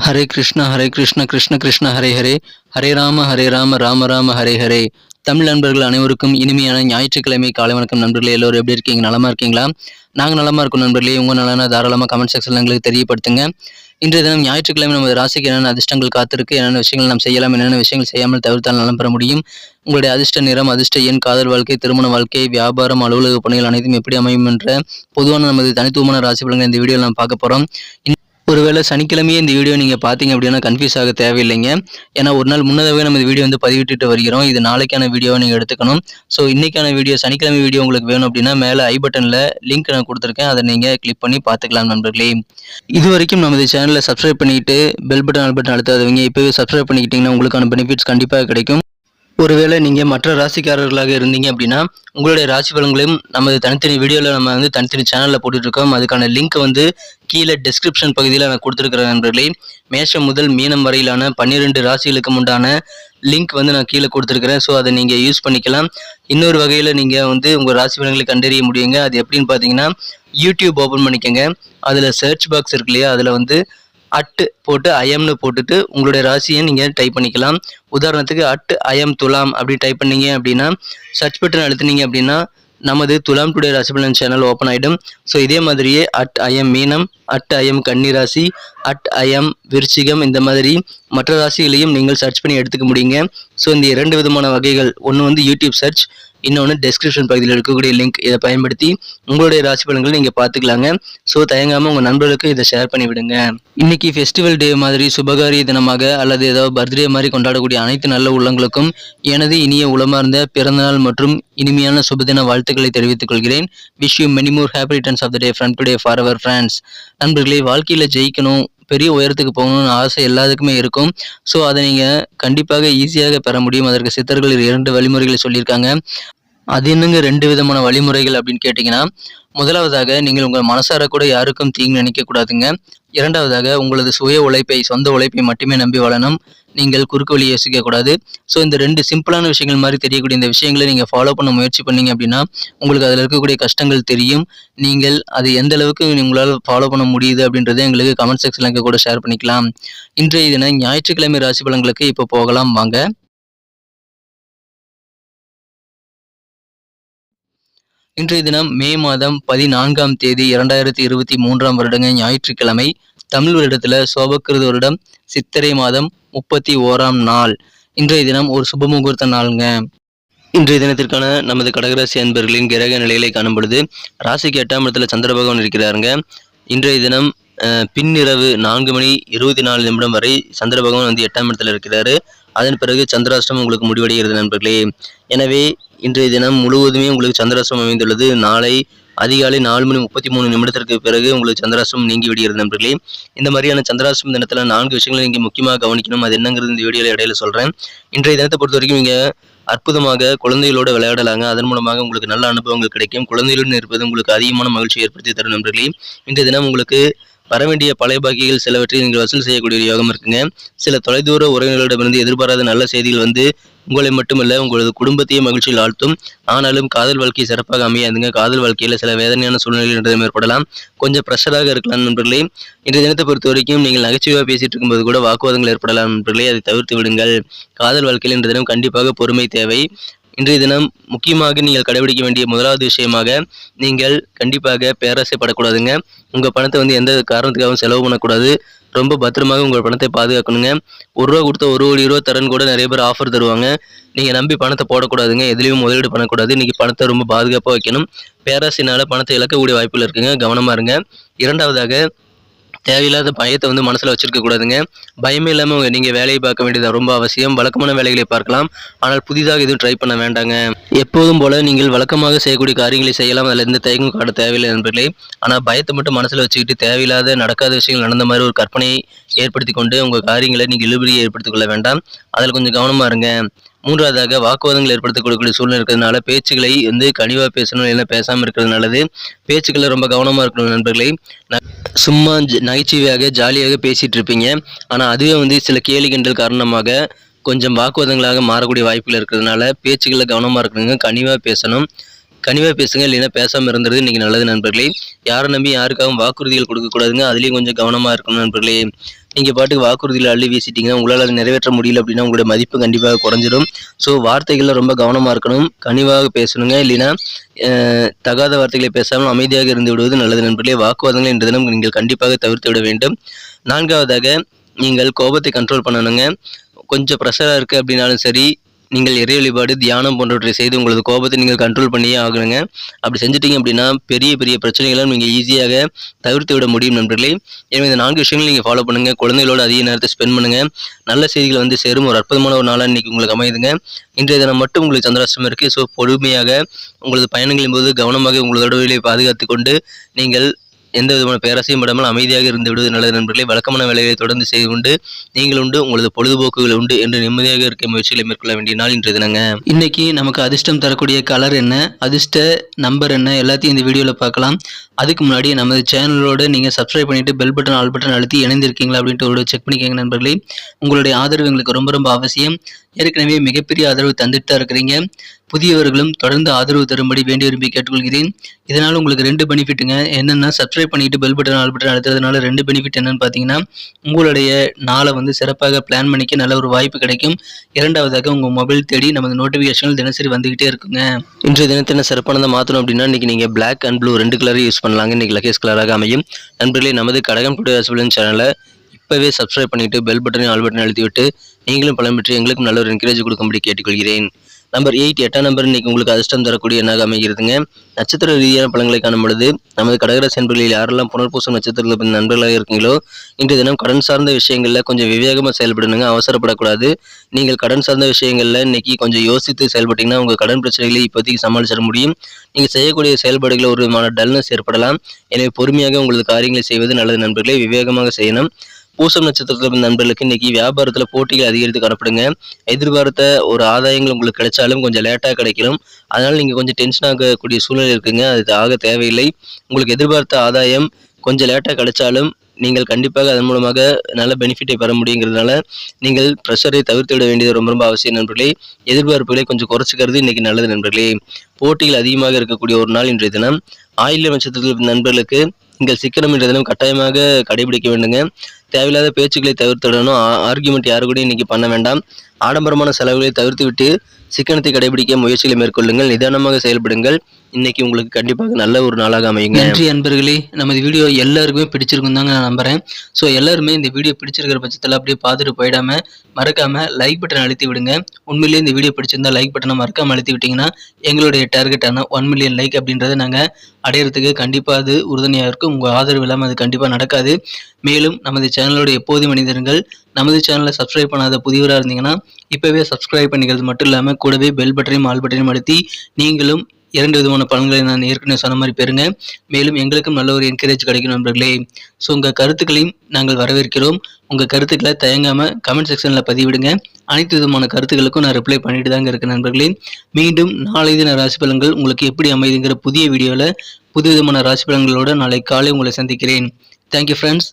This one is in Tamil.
ஹரே கிருஷ்ண கிருஷ்ண கிருஷ்ண ஹரே ஹரே, ஹரே ராம ராம ராம ஹரே ஹரே. தமிழ் நண்பர்கள் அனைவருக்கும் இனிமையான ஞாயிற்றுக்கிழமை காலை வணக்கம் நண்பர்களே. எல்லோரும் எப்படி இருக்கீங்க? நலமா இருக்கீங்களா? நாங்கள் நலமா இருக்கோம் நண்பர்களே. உங்க நலனா தாராளமாக கமெண்ட் செக்ஷன்ல எங்களுக்கு தெரியப்படுத்துங்க. இன்றைய தினம் ஞாயிற்றுக்கிழமை நமது ராசிக்கு என்னென்ன அதிர்ஷ்டங்கள் காத்திருக்கு, என்னென்ன விஷயங்கள் நாம் செய்யலாம், என்னென்ன விஷயங்கள் செய்யாமல் தவிர்த்தால் நலம் பெற முடியும், உங்களுடைய அதிர்ஷ்ட நிறம், அதிர்ஷ்ட எண், காதல் வாழ்க்கை, திருமண வாழ்க்கை, வியாபாரம், அலுவலக பணிகள் அனைத்தும் எப்படி அமையும் என்ற பொதுவான நமது தனித்துவமான ராசி பலன்கள் இந்த வீடியோவில் நாம் பார்க்க போகிறோம். ஒருவேளை சனிக்கிழமையே இந்த வீடியோ நீங்கள் பார்த்தீங்க அப்படின்னா கன்ஃபியூஸ் ஆக தேவையில்லைங்க. ஏன்னா ஒரு நாள் முன்னதாகவே நம்ம இந்த வீடியோ பதிவிட்டுட்டு வருகிறோம். இது நாளைக்கான வீடியோவை நீங்கள் எடுத்துக்கணும். ஸோ இன்றைக்கான வீடியோ சனிக்கிழமை வீடியோ உங்களுக்கு வேணும் அப்படின்னா மேலே ஐ பட்டனில் லிங்க் நான் கொடுத்துருக்கேன். அதை நீங்கள் கிளிக் பண்ணி பார்த்துக்கலாம் நண்பர்களே. இது வரைக்கும் நமது சேனலை சப்ஸ்கிரைப் பண்ணிட்டு பெல் பட்டன் அழுத்தாதவங்க இப்போவே சப்ஸ்கிரைப் பண்ணிக்கிட்டிங்கன்னா உங்களுக்கான பெனிஃபிட்ஸ் கண்டிப்பாக கிடைக்கும். ஒருவேளை நீங்கள் மற்ற ராசிக்காரர்களாக இருந்தீங்க அப்படின்னா உங்களுடைய ராசி பலன்களையும் நமது தனித்தனி வீடியோவில் நம்ம தனித்தனி சேனலில் போட்டுட்ருக்கோம். அதுக்கான லிங்க் கீழே டிஸ்கிரிப்ஷன் பகுதியில் நான் கொடுத்துருக்கிறேன் நண்பர்களே. மேஷம் முதல் மீனம் வரையிலான 12 ராசிகளுக்கு உண்டான லிங்க் நான் கீழே கொடுத்துருக்கிறேன். ஸோ அதை நீங்கள் யூஸ் பண்ணிக்கலாம். இன்னொரு வகையில் நீங்கள் உங்கள் ராசி பலன்களை கண்டறிய முடியுங்க. அது எப்படின்னு பார்த்தீங்கன்னா யூடியூப் ஓப்பன் பண்ணிக்கோங்க. அதில் சர்ச் பாக்ஸ் இருக்கு இல்லையா, அதில் அட்டு போட்டு ஐஎம்னு போட்டுட்டு உங்களுடைய ராசியை நீங்கள் டைப் பண்ணிக்கலாம். உதாரணத்துக்கு ஐஎம் துலாம் அப்படி டைப் பண்ணீங்க அப்படின்னா சர்ச் பட்டன் அழுத்தினீங்க அப்படின்னா நமது துலாம் டுடே ராசி பலன் சேனல் ஓப்பன் ஆகிடும். ஸோ இதே மாதிரியே ஐஎம் மீனம், ஐஎம் கன்னி ராசி, ஐஎம் விருச்சிகம், இந்த மாதிரி மற்ற ராசிகளையும் நீங்கள் சர்ச் பண்ணி எடுத்துக்க முடியுங்க. ஸோ இந்த 2 விதமான வகைகள், ஒன்று யூடியூப் சர்ச், இன்னொன்று டெஸ்கிரிப்ஷன் பகுதியில் இருக்கக்கூடிய லிங்க். இதை பயன்படுத்தி உங்களுடைய ராசி பலன்களை நீங்கள் பார்த்துக்கலாங்க. ஸோ தயங்காமல் உங்கள் நண்பர்களுக்கு இதை ஷேர் பண்ணி விடுங்க. இன்னைக்கு ஃபெஸ்டிவல் டே மாதிரி சுபகாரிய தினமாக அல்லது ஏதாவது பர்த்டே மாதிரி கொண்டாடக்கூடிய அனைத்து நல்ல உள்ளங்களுக்கும் எனது இனிய உளமார்ந்த பிறந்தநாள் மற்றும் இனிமையான சுபதின வாழ்த்துக்களை தெரிவித்துக் கொள்கிறேன். Wish you many more happy returns of the day from today for our friends. நண்பர்களே, வாழ்க்கையில் ஜெயிக்கணும், பெரிய உயரத்துக்கு போகணும்னு ஆசை எல்லாத்துக்குமே இருக்கும். ஸோ அதை நீங்கள் கண்டிப்பாக ஈஸியாக பெற முடியும். அதற்கு சித்தர்கள் 2 வழிமுறைகளை சொல்லியிருக்காங்க. அது என்னங்க 2 விதமான வழிமுறைகள் அப்படின்னு கேட்டிங்கன்னா, முதலாவதாக நீங்கள் உங்கள் மனசார கூட யாருக்கும் தீங்கு நினைக்கக்கூடாதுங்க. இரண்டாவதாக உங்களது சுய உழைப்பை, சொந்த உழைப்பை மட்டுமே நம்பி வாழணும். நீங்கள் குறுக்கு வழி யோசிக்கக்கூடாது. ஸோ இந்த 2 சிம்பிளான விஷயங்கள் மாதிரி தெரியக்கூடிய இந்த விஷயங்களை நீங்கள் ஃபாலோ பண்ண முயற்சி பண்ணீங்க அப்படின்னா உங்களுக்கு அதில் இருக்கக்கூடிய கஷ்டங்கள் தெரியும். நீங்கள் அது எந்த அளவுக்கு உங்களால் ஃபாலோ பண்ண முடியுது அப்படின்றத எங்களுக்கு கமெண்ட் செக்ஷனில் கூட ஷேர் பண்ணிக்கலாம். இன்றைய தினம் ஞாயிற்றுக்கிழமை ராசி பலன்களுக்கு இப்போ போகலாம் வாங்க. இன்றைய தினம் மே மாதம் 14ஆம் தேதி 2023ஆம் வருடங்க ஞாயிற்றுக்கிழமை. தமிழ் வருடத்தில் சோபக்கிருது வருடம் சித்திரை மாதம் 31ஆம் நாள். இன்றைய தினம் ஒரு சுப முகூர்த்த நாளுங்க. இன்றைய தினத்திற்கான நமது கடகராசி அன்பர்களின் கிரக நிலைகளை காணும் பொழுது ராசிக்கு 8ஆம் இடத்துல சந்திர பகவான் இருக்கிறாருங்க. இன்றைய தினம் பின்னிரவு 4:24 வரை சந்திர பகவான் 8ஆம் இடத்துல இருக்கிறாரு. அதன் பிறகு சந்திராஷ்டமம் உங்களுக்கு முடிவடைகிறது நண்பர்களே. எனவே இன்றைய தினம் முழுவதுமே உங்களுக்கு சந்திராஷ்டமம் அமைந்துள்ளது. நாளை அதிகாலை 4:33 பிறகு உங்களுக்கு சந்திராஷ்டமம் நீங்கி விடுகிறது நண்பர்களே. இந்த மாதிரியான சந்திராஷ்டமம் தினத்தில் 4 விஷயங்களை நீங்கள் முக்கியமாக கவனிக்கணும். அது என்னங்கிறது இந்த வீடியோவில் இடையில சொல்கிறேன். இன்றைய தினத்தை பொறுத்த வரைக்கும் நீங்கள் அற்புதமாக குழந்தைகளோடு விளையாடலாங்க. அதன் மூலமாக உங்களுக்கு நல்ல அனுபவங்கள் கிடைக்கும். குழந்தைகளுடன் இருப்பது உங்களுக்கு அதிகமான மகிழ்ச்சி ஏற்படுத்தி தரும் நண்பர்களே. இன்றைய தினம் உங்களுக்கு வரவேண்டிய பழைய பாக்கிகள் சிலவற்றை நீங்கள் வசூல் செய்யக்கூடிய யோகம் இருக்குங்க. சில தொலைதூர உறவினர்களிடமிருந்து எதிர்பாராத நல்ல செய்திகள் உங்களை மட்டுமல்ல உங்களது குடும்பத்தையே மகிழ்ச்சியில் ஆழ்த்தும். ஆனாலும் காதல் வாழ்க்கை சிறப்பாக அமையாதுங்க. காதல் வாழ்க்கையில் சில வேதனையான சூழ்நிலைகள் ஏற்படலாம். கொஞ்சம் ப்ரெஷராக இருக்கலாம் நண்பர்களே. இன்றைய தினத்தை பொறுத்த வரைக்கும் நீங்கள் நகைச்சுவையாக பேசிட்டு இருக்கும்போது கூட வாக்குவாதங்கள் ஏற்படலாம் நண்பர்களே. அதை தவிர்த்து விடுங்கள். காதல் வாழ்க்கையில் இன்றைய தினம் கண்டிப்பாக பொறுமை தேவை. இன்றைய தினம் முக்கியமாக நீங்கள் கடைபிடிக்க வேண்டிய முதலாவது விஷயமாக நீங்கள் கண்டிப்பாக பேராசைப்படக்கூடாதுங்க. உங்கள் பணத்தை எந்த காரணத்துக்காகவும் செலவு பண்ணக்கூடாது. ரொம்ப பத்திரமாக உங்கள் பணத்தை பாதுகாக்கணுங்க. 1 ரூபா கொடுத்தா 1 கோடி ரூபா தரேன்னு கூட நிறைய பேர் ஆஃபர் தருவாங்க. நீங்கள் நம்பி பணத்தை போடக்கூடாதுங்க. எதுலேயும் முதலீடு பண்ணக்கூடாது. இன்றைக்கி பணத்தை ரொம்ப பாதுகாப்பாக வைக்கணும். பேராசையினால் பணத்தை இழக்கக்கூடிய வாய்ப்புகள் இருக்குங்க. கவனமாக இருங்க. இரண்டாவதாக தேவையில்லாத பயத்தை மனசில் வச்சிருக்க கூடாதுங்க. பயமே இல்லாமல் நீங்கள் வேலையை பார்க்க வேண்டியது ரொம்ப அவசியம். வழக்கமான வேலைகளை பார்க்கலாம், ஆனால் புதிதாக எதுவும் ட்ரை பண்ண வேண்டாங்க. எப்போதும் போல நீங்கள் வழக்கமாக செய்யக்கூடிய காரியங்களை செய்யலாம். அதில் எந்த தயக்கம் காட்ட தேவையில்லை நண்பர்களே. ஆனால் பயத்தை மட்டும் மனசில் வச்சுக்கிட்டு தேவையில்லாத நடக்காத விஷயங்கள் நடந்த மாதிரி ஒரு கற்பனையை ஏற்படுத்தி கொண்டு உங்கள் காரியங்களை நீங்கள் இழுபறியை ஏற்படுத்திக் கொள்ள வேண்டாம். அதில் கொஞ்சம் கவனமாக இருங்க. மூன்றாவதாக வாக்குவாதங்கள் ஏற்படுத்தக்கூடிய சூழ்நிலை இருக்கிறதுனால பேச்சுக்களை கனிவாக பேசணும், இல்லைன்னா பேசாமல் இருக்கிறது நல்லது. பேச்சுக்களை ரொம்ப கவனமாக இருக்கணும் நண்பர்களே. சும்மா நகைச்சுவையாக ஜாலியாக பேசிகிட்டு இருப்பீங்க, ஆனால் அதுவே சில கேலி கிண்டல் காரணமாக கொஞ்சம் வாக்குவாதங்களாக மாறக்கூடிய வாய்ப்புகள் இருக்கிறதுனால பேச்சுக்களை கவனமாக இருக்கணுங்க. கனிவாக பேசணும். கனிவாக பேசுங்க, இல்லைன்னா பேசாமல் இருந்துறது இன்றைக்கி நல்லது நண்பர்களே. யாரை நம்பி யாருக்காகவும் வாக்குறுதிகள் கொடுக்கக்கூடாதுங்க. அதுலேயும் கொஞ்சம் கவனமாக இருக்கணும் நண்பர்களே. நீங்கள் பாட்டுக்கு வாக்குறுதியில் அள்ளி வீசிட்டீங்கன்னா உங்களால் அதை நிறைவேற்ற முடியல அப்படின்னா உங்களுடைய மதிப்பு கண்டிப்பாக குறைஞ்சிடும். ஸோ வார்த்தைகளில் ரொம்ப கவனமாக இருக்கணும், கனிவாக பேசணுங்க. இல்லைன்னா தகாத வார்த்தைகளை பேசாமல் அமைதியாக இருந்து விடுவது நல்லது நண்பர்களே. வாக்குவாதங்கள் இன்று தினம் நீங்கள் கண்டிப்பாக தவிர்த்து விட வேண்டும். 4வது நீங்கள் கோபத்தை கண்ட்ரோல் பண்ணணுங்க. கொஞ்சம் ப்ரெஷராக இருக்குது அப்படின்னாலும் சரி, நீங்கள் இறை வழிபாடு, தியானம் போன்றவற்றை செய்து உங்களது கோபத்தை நீங்கள் கண்ட்ரோல் பண்ணியே ஆகணுங்க. அப்படி செஞ்சுட்டீங்க அப்படின்னா பெரிய பெரிய பிரச்சனைகளும் நீங்கள் ஈஸியாக தவிர்த்து விட முடியும் நண்பர்களே. எனவே இந்த 4 விஷயங்களும் நீங்கள் ஃபாலோ பண்ணுங்கள். குழந்தைகளோடு அதிக நேரத்தை ஸ்பெண்ட் பண்ணுங்கள். நல்ல செய்திகள் வந்து சேரும். ஒரு அற்புதமான ஒரு நாளாக இன்றைக்கி உங்களுக்கு அமையுதுங்க. இன்றைய தினம் மட்டும் உங்களுக்கு சந்திராஷ்டமம் இருக்குது. ஸோ பொறுமையாக உங்களது பயணங்களின் போது கவனமாக உங்களது உடல்நிலையை பாதுகாத்து கொண்டு நீங்கள் எந்த விதமான பேராசையும் படாமல் அமைதியாக இருந்து விடுவது நல்லது நண்பர்களே. வழக்கமான வேலைகளை தொடர்ந்து செய்து கொண்டு நீங்கள் உண்டு, உங்களது பொழுதுபோக்குகள் உண்டு என்று நிம்மதியாக இருக்க முயற்சிகளை மேற்கொள்ள வேண்டிய நாள் இன்றைய தினங்க. இன்னைக்கு நமக்கு அதிர்ஷ்டம் தரக்கூடிய கலர் என்ன, அதிர்ஷ்ட நம்பர் என்ன, எல்லாத்தையும் இந்த வீடியோவில் பார்க்கலாம். அதுக்கு முன்னாடி நமது சேனலோட நீங்கள் சப்ஸ்கிரைப் பண்ணிட்டு பெல் பட்டன் ஆல் பட்டன் அழுத்தி இணைந்திருக்கீங்களா அப்படின்ட்டு ஒரு செக் பண்ணிக்கோங்க நண்பர்களே. உங்களுடைய ஆதரவு எங்களுக்கு ரொம்ப ரொம்ப அவசியம். ஏற்கனவே மிகப்பெரிய ஆதரவு தந்துட்டு தான் இருக்கிறீங்க. புதியவர்களும் தொடர்ந்து ஆதரவு தரும்படி வேண்டி விரும்பி கேட்டுக்கொள்கிறேன். இதனால் உங்களுக்கு 2 பெனிஃபிட்டுங்க. என்னென்னா சப்ஸ்கிரைப் பண்ணிட்டு பெல் பட்டன் ஆல் பட்டன் அழுத்துறதுனால 2 பெனிஃபிட் என்னன்னு பார்த்தீங்கன்னா, உங்களுடைய நாளை வந்து சிறப்பாக பிளான் பண்ணிக்க நல்ல ஒரு வாய்ப்பு கிடைக்கும். 2வதாக உங்கள் மொபைல் தேடி நமது நோட்டிஃபிகேஷன்கள் தினசரி வந்துகிட்டே இருக்குங்க. இன்றைய தினத்தை என்ன சிறப்பானதை மாற்றணும் அப்படின்னா, இன்றைக்கி நீங்கள் பிளாக் அண்ட் ப்ளூ 2 கலரை யூஸ் பண்ணலாங்க. இன்றைக்கி லக்கேஸ் கலராக அமையும். நண்பர்களே, நமது கடகம் டுடே ராசிபலன் சேனலை இப்போவே சப்ஸ்கிரைப் பண்ணிவிட்டு பெல் பட்டனையும் ஆல் பட்டனை அழுத்திவிட்டு நீங்களும் பலன் பெற்று எங்களுக்கும் நல்ல ஒரு என்கரேஜ் கொடுக்கும்படி கேட்டுக்கொள்கிறேன். நம்பர் 8 8ஆம் நம்பர் இன்றைக்கி உங்களுக்கு அதிர்ஷ்டம் தரக்கூடிய எண்ணாக அமைகிறதுங்க. நட்சத்திர ரீதியான பலன்களை காணும் பொழுது நமது கடகராசி நண்பர்களில் யாரெல்லாம் புனர்பூசம் நட்சத்திரத்தில் நண்பர்களாக இருக்கீங்களோ இன்றைய தினம் கடன் சார்ந்த விஷயங்களில் கொஞ்சம் விவேகமாக செயல்படணுங்க. அவசரப்படக்கூடாது. நீங்கள் கடன் சார்ந்த விஷயங்களில் இன்றைக்கி கொஞ்சம் யோசித்து செயல்பட்டீங்கன்னா உங்கள் கடன் பிரச்சனைகளை இப்போதைக்கு சமாளிச்சிட முடியும். நீங்கள் செய்யக்கூடிய செயல்பாடுகளில் ஒரு விதமான டல்னஸ் ஏற்படலாம். எனவே பொறுமையாக உங்களது காரியங்களை செய்வது நல்லது நண்பர்களே. விவேகமாக செய்யணும். பூசம் நட்சத்திரத்தில் நண்பர்களுக்கு இன்னைக்கு வியாபாரத்தில் போட்டிகள் அதிகரித்து காணப்படுங்க. எதிர்பார்த்த ஒரு ஆதாயங்கள் உங்களுக்கு கிடைச்சாலும் கொஞ்சம் லேட்டாக கிடைக்கணும். அதனால் நீங்கள் கொஞ்சம் டென்ஷன் ஆகக்கூடிய சூழ்நிலை இருக்குங்க. அது ஆக தேவையில்லை. உங்களுக்கு எதிர்பார்த்த ஆதாயம் கொஞ்சம் லேட்டாக கிடைச்சாலும் நீங்கள் கண்டிப்பாக அதன் மூலமாக நல்ல பெனிஃபிட்டை பெற முடியுங்கிறதுனால நீங்கள் ப்ரெஷரை தவிர்த்து விட வேண்டியது ரொம்ப ரொம்ப அவசியம் நண்பர்களே. எதிர்பார்ப்புகளை கொஞ்சம் குறைச்சிக்கிறது இன்னைக்கு நல்லது நண்பர்களே. போட்டிகள் அதிகமாக இருக்கக்கூடிய ஒரு நாள் இன்றைய தினம். ஆயில்ய நட்சத்திரத்தில் நண்பர்களுக்கு நீங்கள் சிக்கனம் என்ற தினம் கட்டாயமாக கடைபிடிக்க வேண்டுங்க. தேவையில்லாத பேச்சுக்களை தவிர்த்துடணும். ஆர்கியூமெண்ட் யாரு கூட இன்னைக்கு பண்ண வேண்டாம். ஆடம்பரமான செலவுகளை தவிர்த்து விட்டு சிக்கனத்தை கடைபிடிக்க முயற்சிகளை மேற்கொள்ளுங்கள். நிதானமாக செயல்படுங்கள். இன்னைக்கு உங்களுக்கு கண்டிப்பாக நல்ல ஒரு நாளாக அமையுங்க. நன்றி அன்பர்களே. நமது வீடியோ எல்லாருக்குமே பிடிச்சிருக்கும் தாங்க நான் நம்புறேன். ஸோ எல்லாருமே இந்த வீடியோ பிடிச்சிருக்கிற பட்சத்தில் அப்படியே பார்த்துட்டு போயிடாம மறக்காம லைக் பட்டன் அழுத்தி விடுங்க. உண்மையிலேயே இந்த வீடியோ பிடிச்சிருந்தா லைக் பட்டனை மறக்காம அழுத்தி விட்டீங்கன்னா எங்களுடைய டார்கெட்டான 1 மில்லியன் லைக் அப்படின்றத நாங்கள் அடையிறதுக்கு கண்டிப்பாக அது உறுதுணையாக இருக்கும். உங்கள் ஆதரவு இல்லாமல் அது கண்டிப்பாக நடக்காது. மேலும் நமது சேனலோட எப்போதும் மனிதர்கள் நமது சேனலை சப்ஸ்கிரைப் பண்ணாத புதியவராக இருந்தீங்கன்னா இப்போவே சப்ஸ்கிரைப் பண்ணிக்கிறது மட்டும் இல்லாமல் கூடவே பெல் பட்டனையும் ஆல் பட்டனையும் அழுத்தி நீங்களும் 2 விதமான பலன்களை நான் ஏற்கனவே சொன்ன மாதிரி பெறுங்க. மேலும் எங்களுக்கும் நல்ல ஒரு என்கரேஜ் கிடைக்கும் நண்பர்களே. ஸோ உங்கள் கருத்துக்களையும் நாங்கள் வரவேற்கிறோம். உங்கள் கருத்துக்களை தயங்காமல் கமெண்ட் செக்ஷனில் பதிவிடுங்க. அனைத்து விதமான கருத்துக்களுக்கும் நான் ரிப்ளை பண்ணிட்டு தாங்க இருக்கேன் நண்பர்களே. மீண்டும் நாளை தின ராசி பலன்கள் உங்களுக்கு எப்படி அமைதுங்கிற புதிய வீடியோவில் புது விதமான ராசி பலன்களோடு நாளை காலை உங்களை சந்திக்கிறேன். Thank you friends.